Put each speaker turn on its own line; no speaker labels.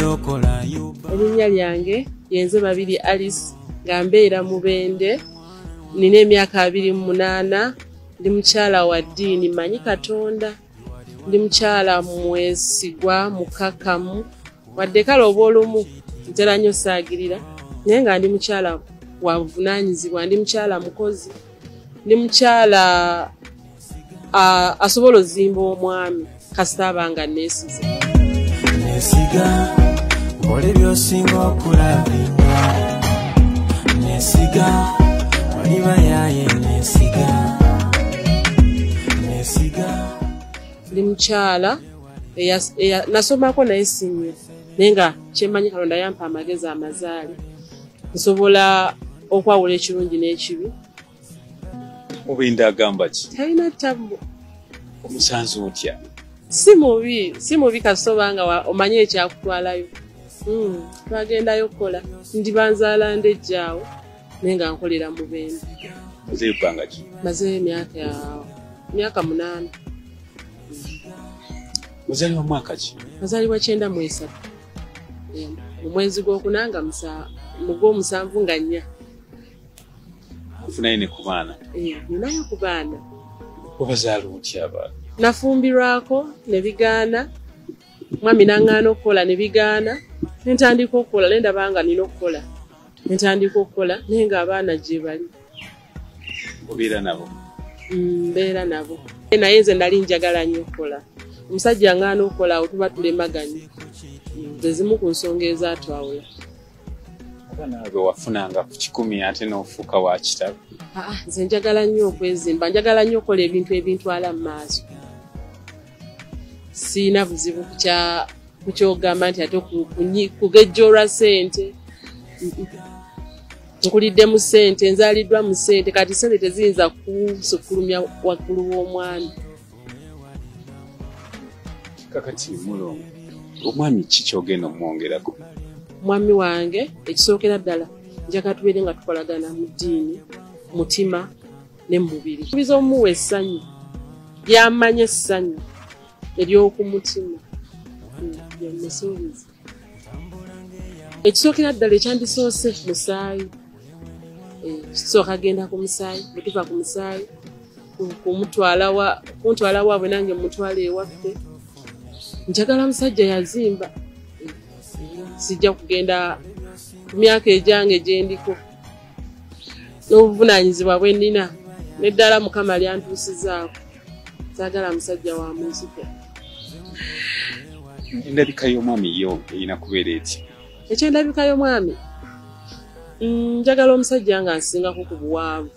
Erinnya lyange yenze Babirye Alice nga mbeera mu Bende, nina emyaka 28, ndi mukyala wa ddiini, manyi Katonda, ndi mukyala mwesigwa, mukakamu, wadde kale oba olumu ntera nnyo saagirira, naye nga ndi mukyala wa buvunaanyizibwa, ndi mukyala mukozi, ndi mukyala asobola ozimba omwami kasita abanga neesize.
Nesiga ole byosinga okulabibwa, nesiga oliba yaye, nesiga
ndi mukyala nasomako naye sinnyo, naye nga kyemmanyi Katonda yampa amagezi amazaali, nsobola okwawula ekirungi n'ekibi.
Mubinda agamba ki?
Talina ttabbu.
Omusanzu otya?
Si mubi kasoba nga omanye ekyakutwalayo. Twagendayo kukola, ndi banzaala ndejjaawo, naye nga nkolera mu Bende.
Mazeyo bbanga ki?
Mazeyo myaka 8.
Muzaalibwa mwaka ki?
Nazaalibwa 93. Mu mwezi gw'okunanga mu gw'omusanvu nga 4.
Ofunayo ne ku baana?
Ninayo ku baana.
Obazaala otya abaana?
Nafumbirwako ne bigaana, mwami n'aŋŋaana okukola ne bigaana, ne ntandika okukola, ne ndaba nga nina okukola, ne ntandika okukola, naye ng'abaana gye bali.
Obeera nabo?
Mbeera nabo. Naye nze nali njagala nnyo okukola. Omusajja aŋŋaana okukola awo tuba tulemaganye. Ze zimu ku nsonga ezaatwawula.
Naawe wafunanga ku 10 ate n'ofuuka wa kitabo?
Nze njagala nnyo okwezimba, njagala nnyo okukola ebintu ebintwala mu maaso. Siina buzibu ku kyogamba nti ate kugejjoolwa ssente. Nkulidde mu ssente, nzaaliddwa mu ssente, kati ssente teziyinza kusukkulumya waggulu w'omwami.
Kakati mulongo, omwami ki ky'ogenda omwongerako?
Mwami wange ekisookera ddala njagala tubeere nga tukolagana mu ddiini, mutima ne mubiri. Nsuubiza omuwa essanyu, ly'amanya essanyu ery'okumutima. Byemusuubiza. Ekisookera ddala ekyandisoose musaayi. Kisooka genda ku musaayi, bwe tuva ku musaayi kuntwala waabwe nange mutwala ewaffe. Njagala musajja yazimba. Sijja kugenda ku myaka egyange gye ndiko n'obuvunaanyizibwa bwe nnina, n'eddala Mukama lyantuusizaako. Saagala musajja wa muzika.
Endabika y'omwami yo erina kubeera etya?
Ekyendabika y'omwami, njagala omusajja nga nsingako ku buwanvu.